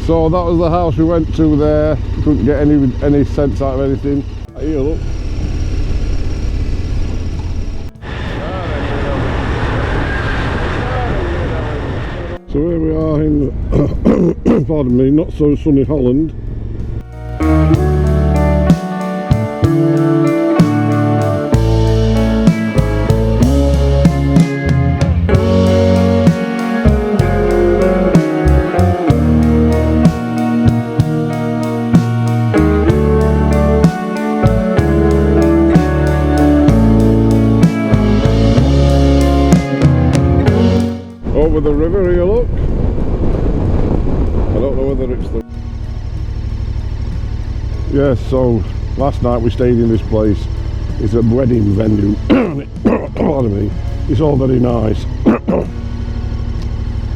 So that was the house we went to there. Couldn't get any sense out of anything. Here, look. So here we are in, pardon me, not so sunny Holland. Over the river here, look. I don't know whether it's the... Yes, so last night we stayed in this place. It's a wedding venue. Pardon me. It's all very nice.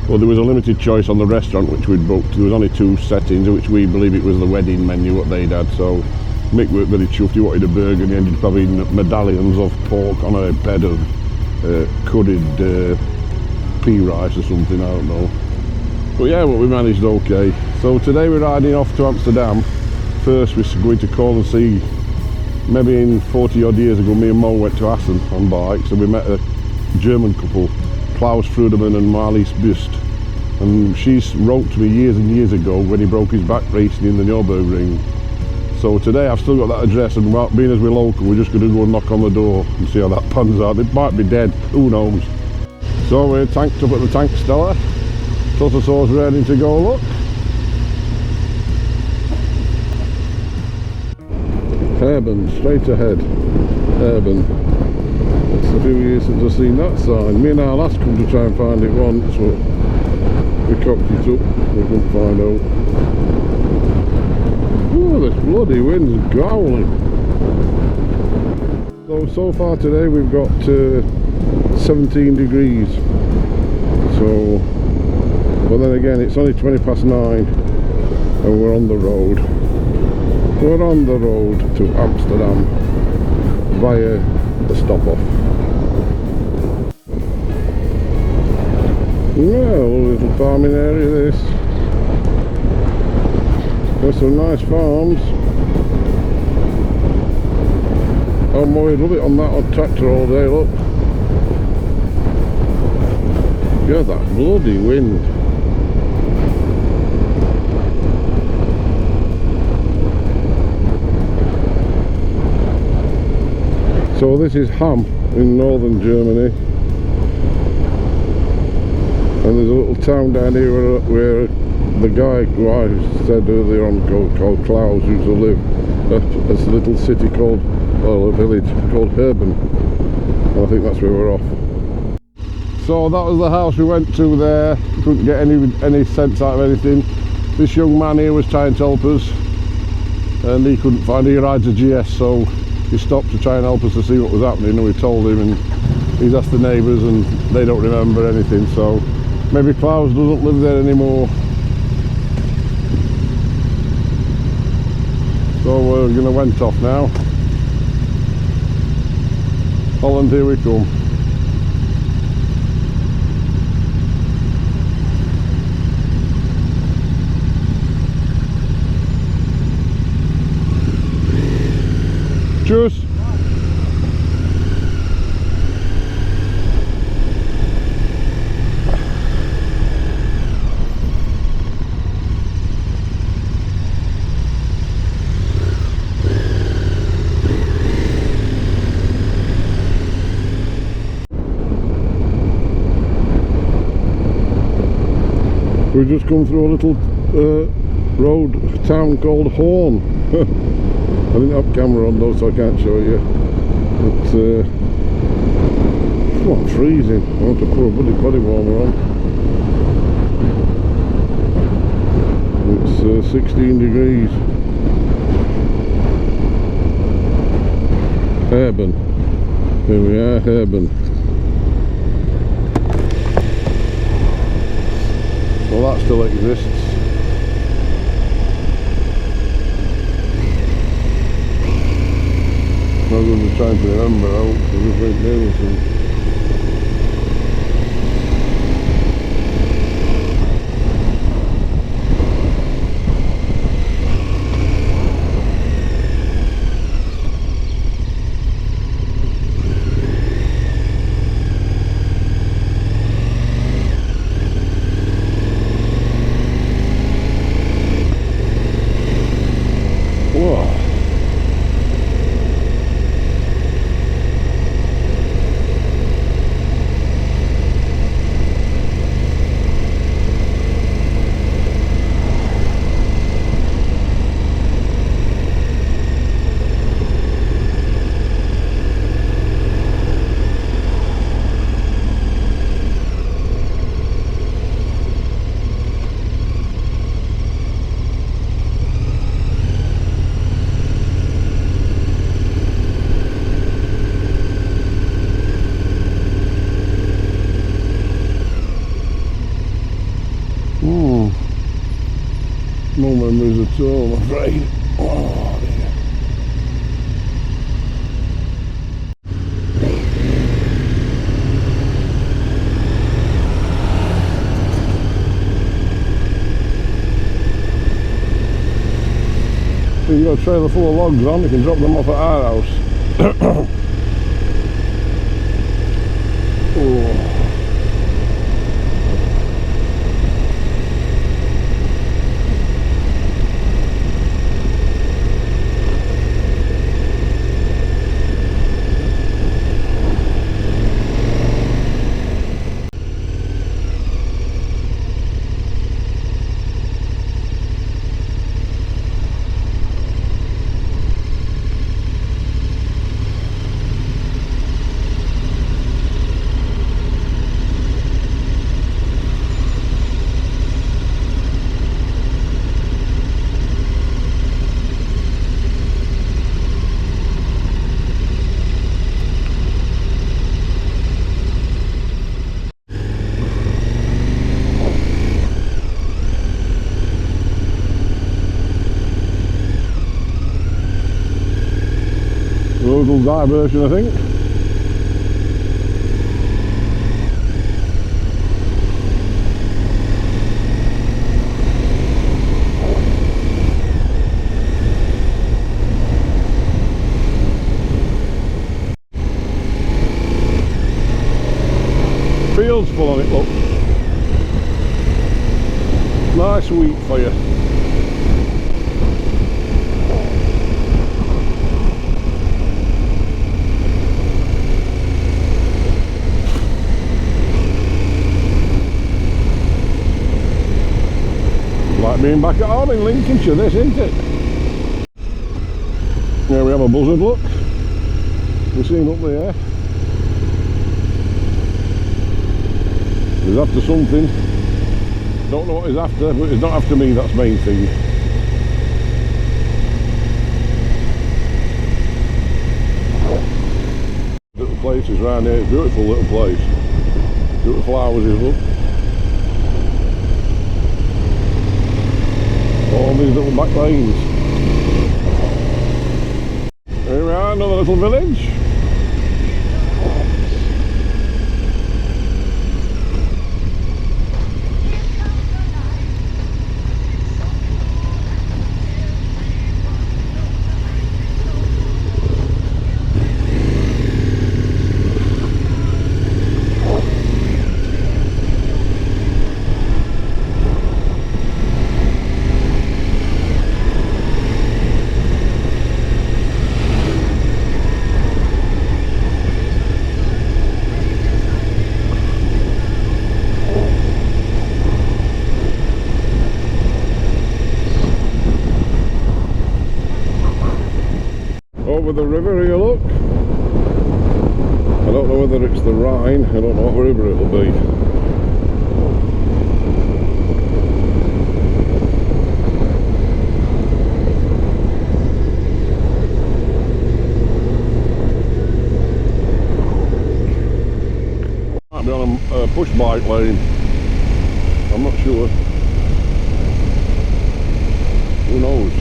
Well, there was a limited choice on the restaurant which we'd booked. There was only 2 settings, which we believe it was the wedding menu what they'd had. So Mick was very chuffed. He wanted a burger and he ended up having medallions of pork on a bed of curried pea rice or something, I don't know. But yeah, well, we managed okay. So today we're riding off to Amsterdam. First we're going to call and see, maybe in 40 odd years ago me and Mo went to Assen on bikes and we met a German couple, Klaus Freudemann and Marlies Bust, and she wrote to me years and years ago when he broke his back racing in the Nürburgring. So today I've still got that address, and being as we're local, we're just going to go and knock on the door and see how that pans out. It might be dead, who knows. So we're tanked up at the tank Stella. Tosser Saw's ready to go, look. Herbern, straight ahead. Herbern. It's a few years since I've seen that sign. Me and our lass come to try and find it once, but we cocked it up. We couldn't find out. Oh, this bloody wind's growling. So far today we've got 17 degrees. So, but then again it's only 20 past 9 and we're on the road. We're on the road to Amsterdam via the stop-off. Well, a little farming area this. There's some nice farms. Oh boy, I'd love it on that odd tractor all day, look. Yeah, that bloody wind. So this is Hamm in northern Germany, and there's a little town down here where the guy who I said earlier on called Klaus used to live. There's a little city called, well, a village called Herbern, and I think that's where we're off. So that was the house we went to there. Couldn't get any sense out of anything. This young man here was trying to help us, and he couldn't find it. He rides a GS, so he stopped to try and help us to see what was happening, and we told him, and he's asked the neighbours and they don't remember anything, so maybe Klaus doesn't live there anymore. So we're going to went off now. Holland, here we come. Tschüss. We've just come through a little road town called Horn. I didn't have camera on though, so I can't show you. But I'm freezing. I want to put a body warmer on. It's 16 degrees. Herbern. Here we are, Herbern. Well, that still exists. I'm going to be trying to remember how we went near with them. No memories at all, I'm afraid. Oh, dear. So you've got a trailer full of logs on, you can drop them off at our house. Oh. Little diversion, I think. Fields full on it, look. Nice wheat for you. Like being back at home in Lincolnshire, this, isn't it? Here we have a buzzard, look. You see him up there. He's after something. Don't know what he's after, but he's not after me, that's the main thing. Little places round here, beautiful little place. Beautiful houses, look. All these little back lanes. Here we are, another little village. Over the river here, look. I don't know whether it's the Rhine, I don't know what river it'll be. Might be on a push bike lane, I'm not sure. Who knows?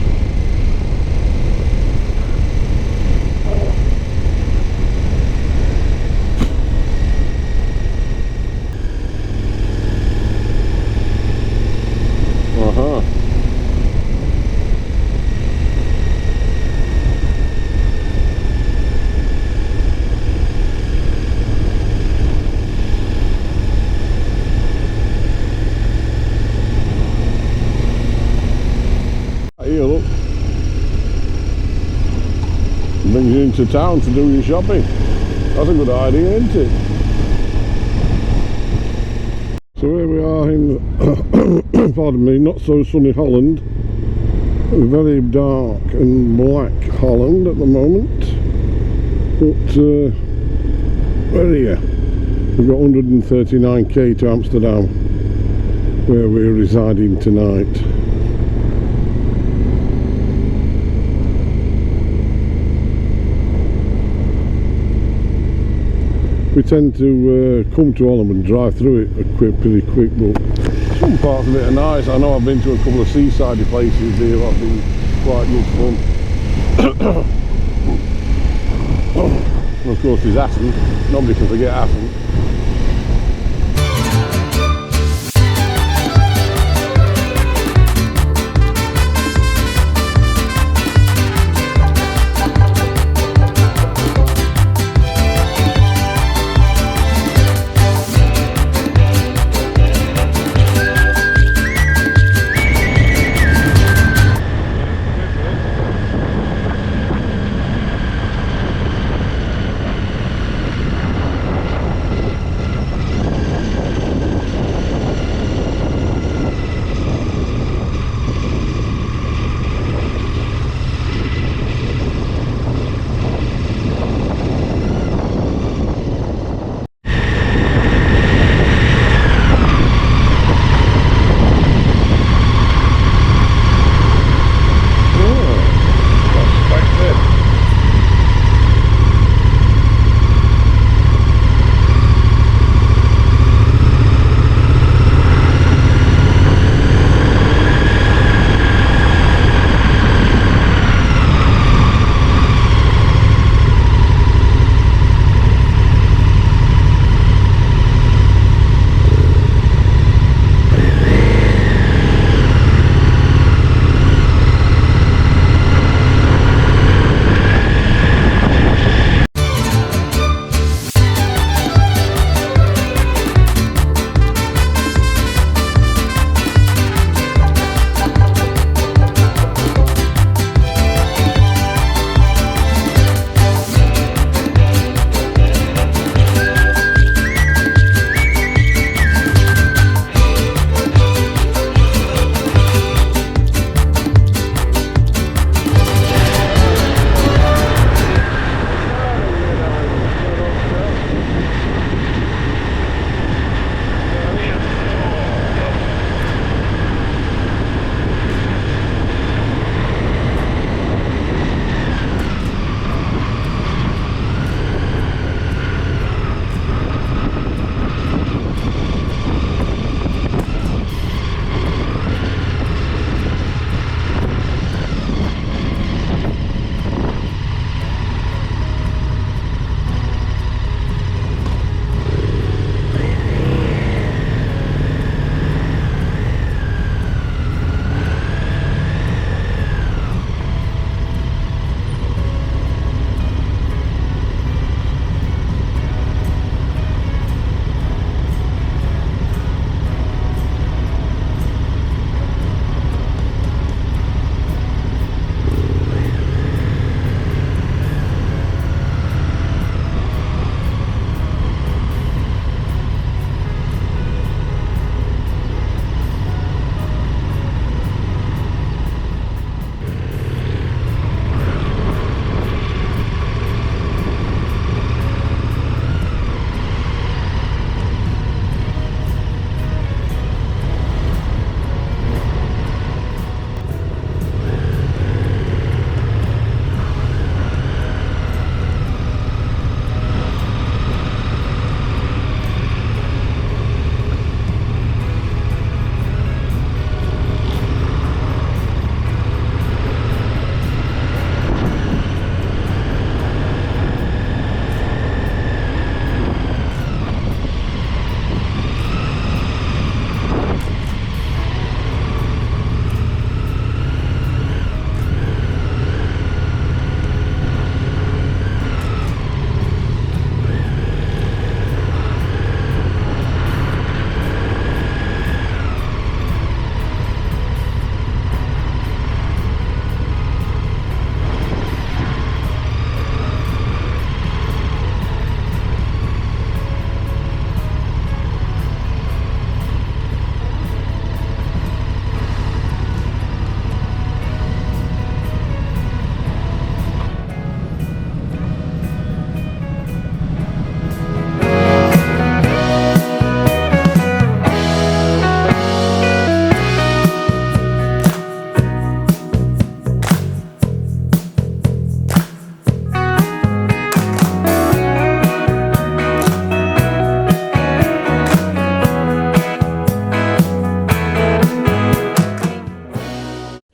Here, look. Brings you into town to do your shopping. That's a good idea, isn't it? So here we are in, pardon me, not so sunny Holland. Very dark and black Holland at the moment. But we're here. We've got 139k to Amsterdam, where we're residing tonight. We tend to come to Holland and drive through it pretty quick, but some parts of it are nice. I know I've been to a couple of seaside places here that have been quite good fun. And of course there's Assen. Nobody can forget Assen.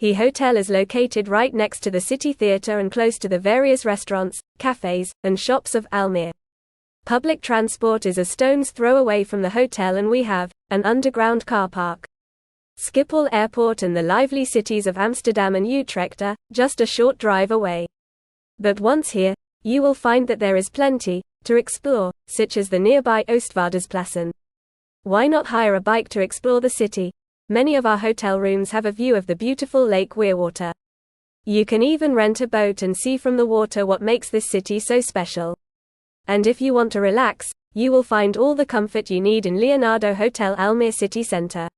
The hotel is located right next to the city theatre and close to the various restaurants, cafes, and shops of Almere. Public transport is a stone's throw away from the hotel, and we have an underground car park. Schiphol Airport and the lively cities of Amsterdam and Utrecht are just a short drive away. But once here, you will find that there is plenty to explore, such as the nearby Oostvaardersplassen. Why not hire a bike to explore the city? Many of our hotel rooms have a view of the beautiful Lake Weerwater. You can even rent a boat and see from the water what makes this city so special. And if you want to relax, you will find all the comfort you need in Leonardo Hotel Almere City Centre.